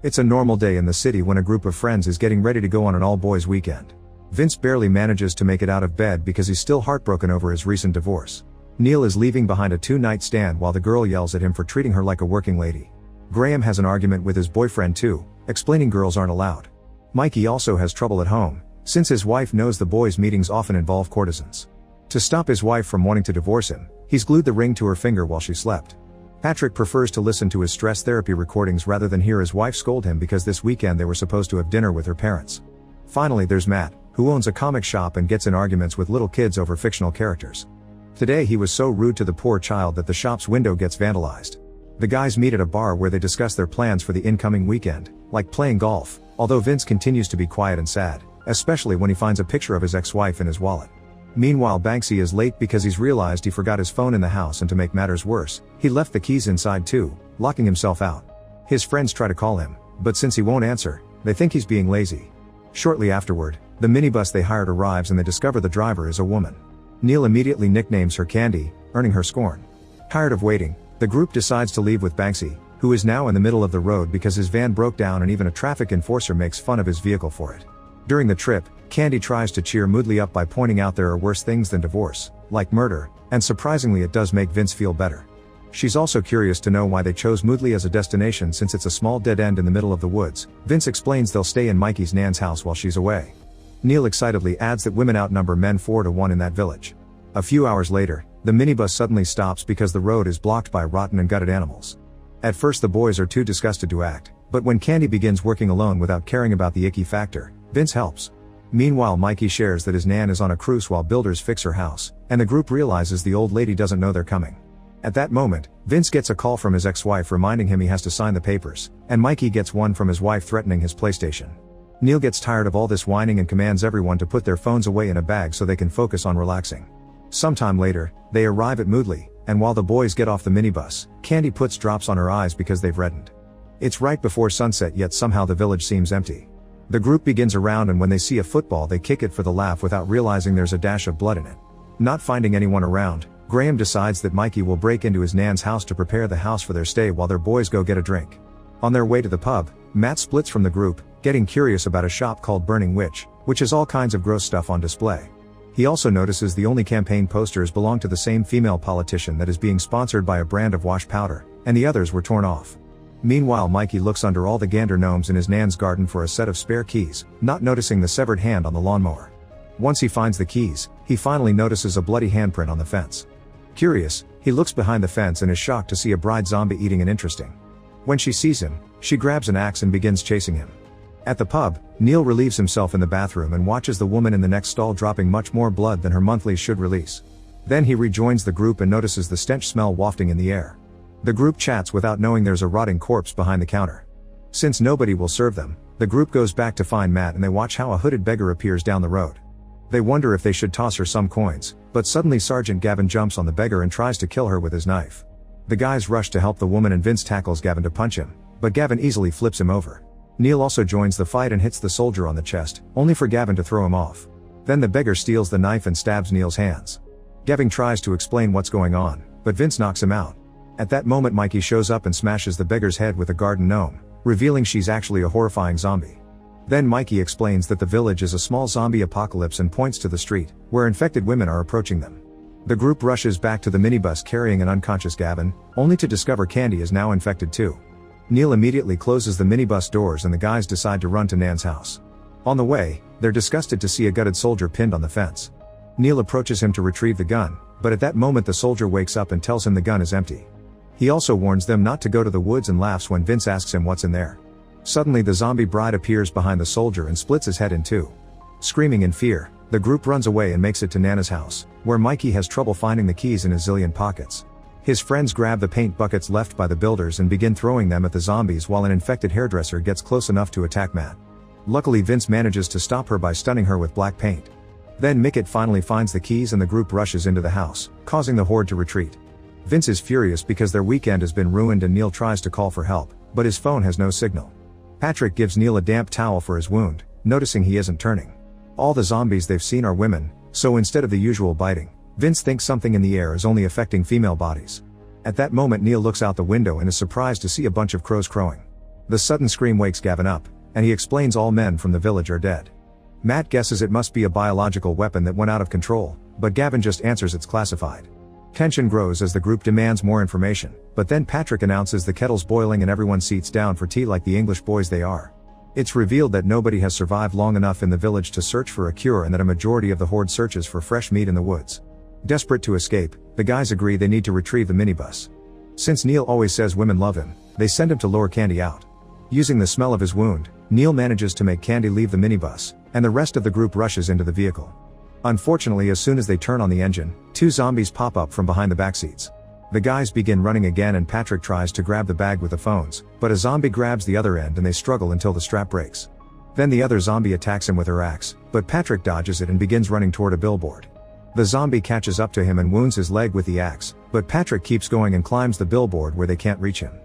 It's a normal day in the city when a group of friends is getting ready to go on an all-boys weekend. Vince barely manages to make it out of bed because he's still heartbroken over his recent divorce. Neil is leaving behind a two-night stand while the girl yells at him for treating her like a working lady. Graham has an argument with his boyfriend too, explaining girls aren't allowed. Mikey also has trouble at home, since his wife knows the boys' meetings often involve courtesans. To stop his wife from wanting to divorce him, he's glued the ring to her finger while she slept. Patrick prefers to listen to his stress therapy recordings rather than hear his wife scold him because this weekend they were supposed to have dinner with her parents. Finally there's Matt, who owns a comic shop and gets in arguments with little kids over fictional characters. Today he was so rude to the poor child that the shop's window gets vandalized. The guys meet at a bar where they discuss their plans for the incoming weekend, like playing golf, although Vince continues to be quiet and sad, especially when he finds a picture of his ex-wife in his wallet. Meanwhile Banksy is late because he's realized he forgot his phone in the house, and to make matters worse, he left the keys inside too, locking himself out. His friends try to call him, but since he won't answer, they think he's being lazy. Shortly afterward, the minibus they hired arrives and they discover the driver is a woman. Neil immediately nicknames her Candy, earning her scorn. Tired of waiting, the group decides to leave with Banksy, who is now in the middle of the road because his van broke down and even a traffic enforcer makes fun of his vehicle for it. During the trip, Candy tries to cheer Moodley up by pointing out there are worse things than divorce, like murder, and surprisingly it does make Vince feel better. She's also curious to know why they chose Moodley as a destination since it's a small dead end in the middle of the woods. Vince explains they'll stay in Mikey's Nan's house while she's away. Neil excitedly adds that women outnumber men 4-1 in that village. A few hours later, the minibus suddenly stops because the road is blocked by rotten and gutted animals. At first the boys are too disgusted to act, but when Candy begins working alone without caring about the icky factor, Vince helps. Meanwhile Mikey shares that his Nan is on a cruise while builders fix her house, and the group realizes the old lady doesn't know they're coming. At that moment, Vince gets a call from his ex-wife reminding him he has to sign the papers, and Mikey gets one from his wife threatening his PlayStation. Neil gets tired of all this whining and commands everyone to put their phones away in a bag so they can focus on relaxing. Sometime later, they arrive at Moodley, and while the boys get off the minibus, Candy puts drops on her eyes because they've reddened. It's right before sunset yet somehow the village seems empty. The group begins a round and when they see a football they kick it for the laugh without realizing there's a dash of blood in it. Not finding anyone around, Graham decides that Mikey will break into his Nan's house to prepare the house for their stay while their boys go get a drink. On their way to the pub, Matt splits from the group, getting curious about a shop called Burning Witch, which has all kinds of gross stuff on display. He also notices the only campaign posters belong to the same female politician that is being sponsored by a brand of wash powder, and the others were torn off. Meanwhile Mikey looks under all the gander gnomes in his Nan's garden for a set of spare keys, not noticing the severed hand on the lawnmower. Once he finds the keys, he finally notices a bloody handprint on the fence. Curious, he looks behind the fence and is shocked to see a bride zombie eating an interesting. When she sees him, she grabs an axe and begins chasing him. At the pub, Neil relieves himself in the bathroom and watches the woman in the next stall dropping much more blood than her monthlies should release. Then he rejoins the group and notices the stench smell wafting in the air. The group chats without knowing there's a rotting corpse behind the counter. Since nobody will serve them, the group goes back to find Matt and they watch how a hooded beggar appears down the road. They wonder if they should toss her some coins, but suddenly Sergeant Gavin jumps on the beggar and tries to kill her with his knife. The guys rush to help the woman and Vince tackles Gavin to punch him, but Gavin easily flips him over. Neil also joins the fight and hits the soldier on the chest, only for Gavin to throw him off. Then the beggar steals the knife and stabs Neil's hands. Gavin tries to explain what's going on, but Vince knocks him out. At that moment Mikey shows up and smashes the beggar's head with a garden gnome, revealing she's actually a horrifying zombie. Then Mikey explains that the village is a small zombie apocalypse and points to the street, where infected women are approaching them. The group rushes back to the minibus carrying an unconscious Gavin, only to discover Candy is now infected too. Neil immediately closes the minibus doors and the guys decide to run to Nan's house. On the way, they're disgusted to see a gutted soldier pinned on the fence. Neil approaches him to retrieve the gun, but at that moment the soldier wakes up and tells him the gun is empty. He also warns them not to go to the woods and laughs when Vince asks him what's in there. Suddenly the zombie bride appears behind the soldier and splits his head in two. Screaming in fear, the group runs away and makes it to Nana's house, where Mikey has trouble finding the keys in his zillion pockets. His friends grab the paint buckets left by the builders and begin throwing them at the zombies while an infected hairdresser gets close enough to attack Matt. Luckily Vince manages to stop her by stunning her with black paint. Then Mickett finally finds the keys and the group rushes into the house, causing the horde to retreat. Vince is furious because their weekend has been ruined and Neil tries to call for help, but his phone has no signal. Patrick gives Neil a damp towel for his wound, noticing he isn't turning. All the zombies they've seen are women, so instead of the usual biting, Vince thinks something in the air is only affecting female bodies. At that moment Neil looks out the window and is surprised to see a bunch of crows crowing. The sudden scream wakes Gavin up, and he explains all men from the village are dead. Matt guesses it must be a biological weapon that went out of control, but Gavin just answers it's classified. Tension grows as the group demands more information, but then Patrick announces the kettle's boiling and everyone seats down for tea like the English boys they are. It's revealed that nobody has survived long enough in the village to search for a cure and that a majority of the horde searches for fresh meat in the woods. Desperate to escape, the guys agree they need to retrieve the minibus. Since Neil always says women love him, they send him to lure Candy out. Using the smell of his wound, Neil manages to make Candy leave the minibus, and the rest of the group rushes into the vehicle. Unfortunately, as soon as they turn on the engine, 2 zombies pop up from behind the backseats. The guys begin running again and Patrick tries to grab the bag with the phones, but a zombie grabs the other end and they struggle until the strap breaks. Then the other zombie attacks him with her axe, but Patrick dodges it and begins running toward a billboard. The zombie catches up to him and wounds his leg with the axe, but Patrick keeps going and climbs the billboard where they can't reach him.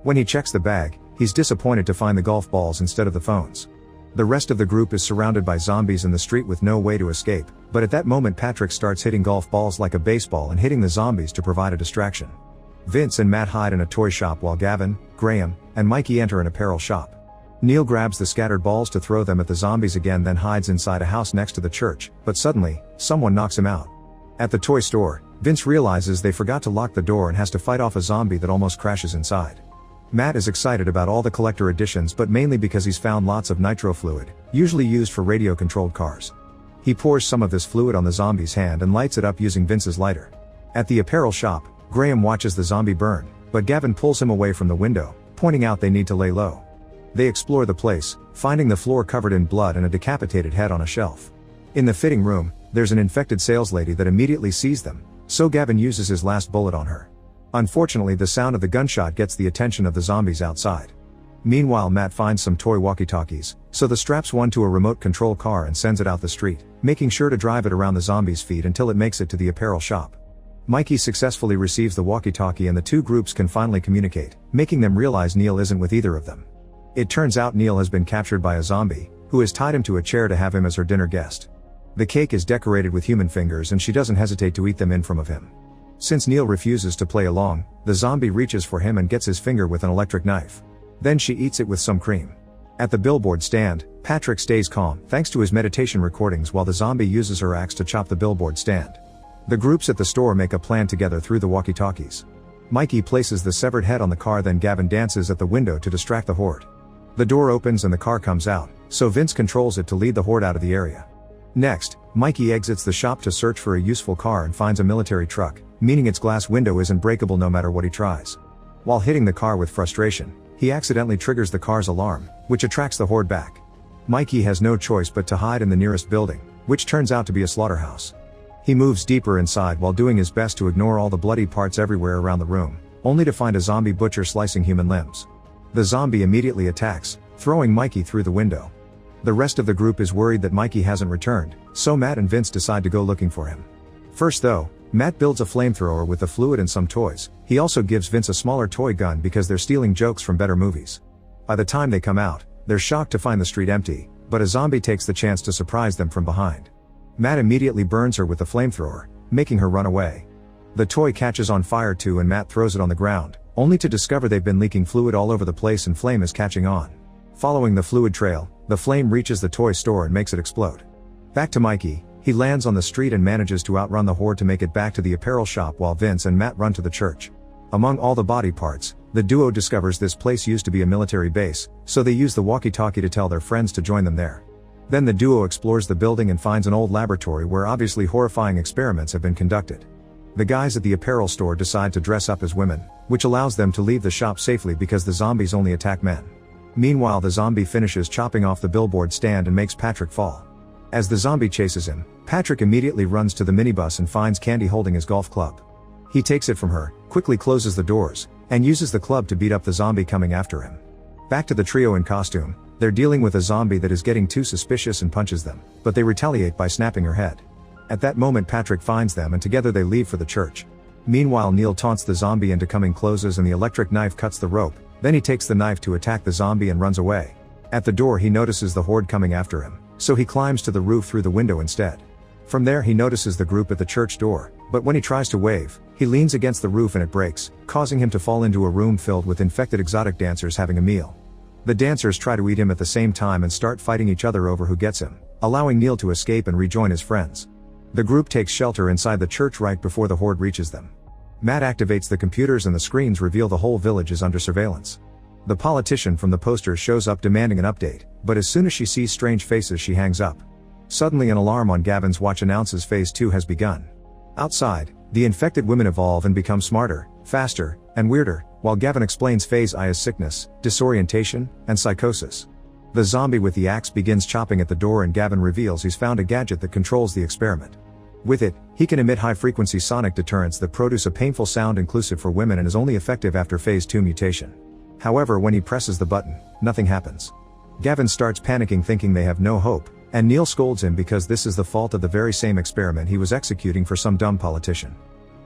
When he checks the bag, he's disappointed to find the golf balls instead of the phones. The rest of the group is surrounded by zombies in the street with no way to escape, but at that moment Patrick starts hitting golf balls like a baseball and hitting the zombies to provide a distraction. Vince and Matt hide in a toy shop while Gavin, Graham, and Mikey enter an apparel shop. Neil grabs the scattered balls to throw them at the zombies again, then hides inside a house next to the church, but suddenly, someone knocks him out. At the toy store, Vince realizes they forgot to lock the door and has to fight off a zombie that almost crashes inside. Matt is excited about all the collector editions, but mainly because he's found lots of nitro fluid, usually used for radio-controlled cars. He pours some of this fluid on the zombie's hand and lights it up using Vince's lighter. At the apparel shop, Graham watches the zombie burn, but Gavin pulls him away from the window, pointing out they need to lay low. They explore the place, finding the floor covered in blood and a decapitated head on a shelf. In the fitting room, there's an infected saleslady that immediately sees them, so Gavin uses his last bullet on her. Unfortunately, the sound of the gunshot gets the attention of the zombies outside. Meanwhile, Matt finds some toy walkie-talkies, so the straps one to a remote control car and sends it out the street, making sure to drive it around the zombies' feet until it makes it to the apparel shop. Mikey successfully receives the walkie-talkie and the 2 groups can finally communicate, making them realize Neil isn't with either of them. It turns out Neil has been captured by a zombie, who has tied him to a chair to have him as her dinner guest. The cake is decorated with human fingers and she doesn't hesitate to eat them in from of him. Since Neil refuses to play along, the zombie reaches for him and gets his finger with an electric knife. Then she eats it with some cream. At the billboard stand, Patrick stays calm thanks to his meditation recordings while the zombie uses her axe to chop the billboard stand. The groups at the store make a plan together through the walkie-talkies. Mikey places the severed head on the car, then Gavin dances at the window to distract the horde. The door opens and the car comes out, so Vince controls it to lead the horde out of the area. Next, Mikey exits the shop to search for a useful car and finds a military truck, meaning its glass window isn't breakable no matter what he tries. While hitting the car with frustration, he accidentally triggers the car's alarm, which attracts the horde back. Mikey has no choice but to hide in the nearest building, which turns out to be a slaughterhouse. He moves deeper inside while doing his best to ignore all the bloody parts everywhere around the room, only to find a zombie butcher slicing human limbs. The zombie immediately attacks, throwing Mikey through the window. The rest of the group is worried that Mikey hasn't returned, so Matt and Vince decide to go looking for him. First though, Matt builds a flamethrower with the fluid and some toys. He also gives Vince a smaller toy gun because they're stealing jokes from better movies. By the time they come out, they're shocked to find the street empty, but a zombie takes the chance to surprise them from behind. Matt immediately burns her with the flamethrower, making her run away. The toy catches on fire too and Matt throws it on the ground, only to discover they've been leaking fluid all over the place and flame is catching on. Following the fluid trail, the flame reaches the toy store and makes it explode. Back to Mikey. He lands on the street and manages to outrun the horde to make it back to the apparel shop while Vince and Matt run to the church. Among all the body parts, the duo discovers this place used to be a military base, so they use the walkie-talkie to tell their friends to join them there. Then the duo explores the building and finds an old laboratory where obviously horrifying experiments have been conducted. The guys at the apparel store decide to dress up as women, which allows them to leave the shop safely because the zombies only attack men. Meanwhile, the zombie finishes chopping off the billboard stand and makes Patrick fall. As the zombie chases him, Patrick immediately runs to the minibus and finds Candy holding his golf club. He takes it from her, quickly closes the doors, and uses the club to beat up the zombie coming after him. Back to the trio in costume, they're dealing with a zombie that is getting too suspicious and punches them, but they retaliate by snapping her head. At that moment Patrick finds them and together they leave for the church. Meanwhile, Neil taunts the zombie into coming closes and the electric knife cuts the rope, then he takes the knife to attack the zombie and runs away. At the door he notices the horde coming after him, so he climbs to the roof through the window instead. From there he notices the group at the church door, but when he tries to wave, he leans against the roof and it breaks, causing him to fall into a room filled with infected exotic dancers having a meal. The dancers try to eat him at the same time and start fighting each other over who gets him, allowing Neil to escape and rejoin his friends. The group takes shelter inside the church right before the horde reaches them. Matt activates the computers and the screens reveal the whole village is under surveillance. The politician from the posters shows up demanding an update, but as soon as she sees strange faces she hangs up. Suddenly an alarm on Gavin's watch announces Phase 2 has begun. Outside, the infected women evolve and become smarter, faster, and weirder, while Gavin explains Phase I as sickness, disorientation, and psychosis. The zombie with the axe begins chopping at the door and Gavin reveals he's found a gadget that controls the experiment. With it, he can emit high-frequency sonic deterrents that produce a painful sound inclusive for women and is only effective after Phase 2 mutation. However, when he presses the button, nothing happens. Gavin starts panicking thinking they have no hope, and Neil scolds him because this is the fault of the very same experiment he was executing for some dumb politician.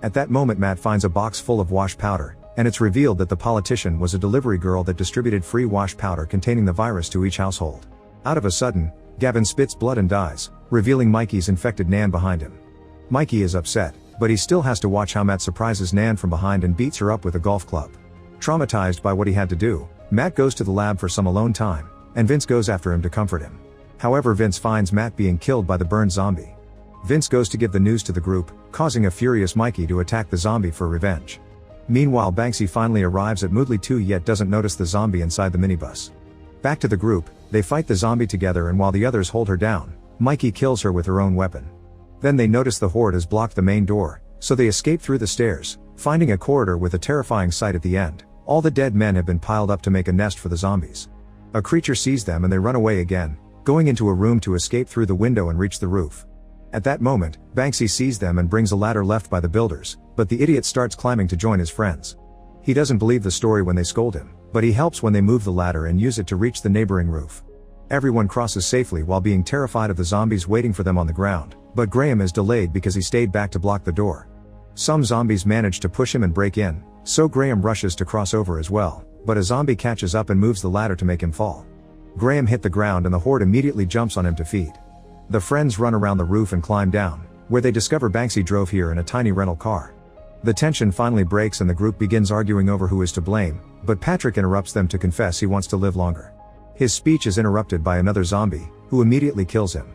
At that moment Matt finds a box full of wash powder, and it's revealed that the politician was a delivery girl that distributed free wash powder containing the virus to each household. Out of a sudden, Gavin spits blood and dies, revealing Mikey's infected Nan behind him. Mikey is upset, but he still has to watch how Matt surprises Nan from behind and beats her up with a golf club. Traumatized by what he had to do, Matt goes to the lab for some alone time, and Vince goes after him to comfort him. However, Vince finds Matt being killed by the burned zombie. Vince goes to give the news to the group, causing a furious Mikey to attack the zombie for revenge. Meanwhile, Banksy finally arrives at Moodley 2 yet doesn't notice the zombie inside the minibus. Back to the group, they fight the zombie together and while the others hold her down, Mikey kills her with her own weapon. Then they notice the horde has blocked the main door, so they escape through the stairs, finding a corridor with a terrifying sight at the end. All the dead men have been piled up to make a nest for the zombies. A creature sees them and they run away again, going into a room to escape through the window and reach the roof. At that moment, Banksy sees them and brings a ladder left by the builders, but the idiot starts climbing to join his friends. He doesn't believe the story when they scold him, but he helps when they move the ladder and use it to reach the neighboring roof. Everyone crosses safely while being terrified of the zombies waiting for them on the ground, but Graham is delayed because he stayed back to block the door. Some zombies manage to push him and break in, so Graham rushes to cross over as well, but a zombie catches up and moves the ladder to make him fall. Graham hit the ground and the horde immediately jumps on him to feed. The friends run around the roof and climb down, where they discover Banksy drove here in a tiny rental car. The tension finally breaks and the group begins arguing over who is to blame, but Patrick interrupts them to confess he wants to live longer. His speech is interrupted by another zombie, who immediately kills him.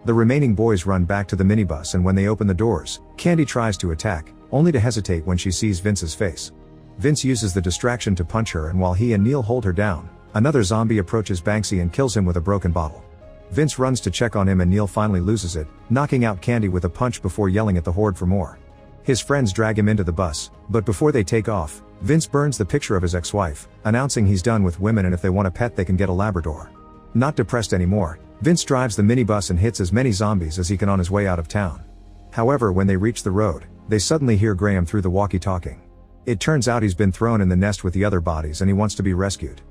The remaining boys run back to the minibus and when they open the doors, Candy tries to attack, only to hesitate when she sees Vince's face. Vince uses the distraction to punch her and while he and Neil hold her down, another zombie approaches Banksy and kills him with a broken bottle. Vince runs to check on him and Neil finally loses it, knocking out Candy with a punch before yelling at the horde for more. His friends drag him into the bus, but before they take off, Vince burns the picture of his ex-wife, announcing he's done with women and if they want a pet they can get a Labrador. Not depressed anymore, Vince drives the minibus and hits as many zombies as he can on his way out of town. However, when they reach the road, they suddenly hear Graham through the walkie-talking. It turns out he's been thrown in the nest with the other bodies and he wants to be rescued.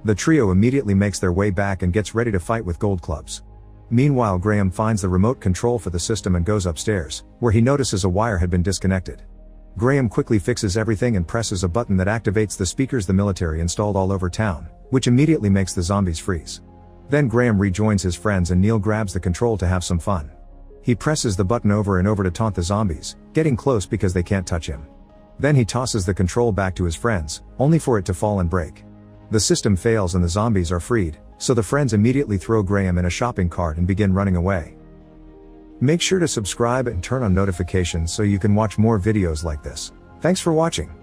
The trio immediately makes their way back and gets ready to fight with gold clubs. Meanwhile, Graham finds the remote control for the system and goes upstairs, where he notices a wire had been disconnected. Graham quickly fixes everything and presses a button that activates the speakers the military installed all over town, which immediately makes the zombies freeze. Then Graham rejoins his friends and Neil grabs the control to have some fun. He presses the button over and over to taunt the zombies, getting close because they can't touch him. Then he tosses the control back to his friends, only for it to fall and break. The system fails and the zombies are freed, so the friends immediately throw Graham in a shopping cart and begin running away. Make sure to subscribe and turn on notifications so you can watch more videos like this. Thanks for watching.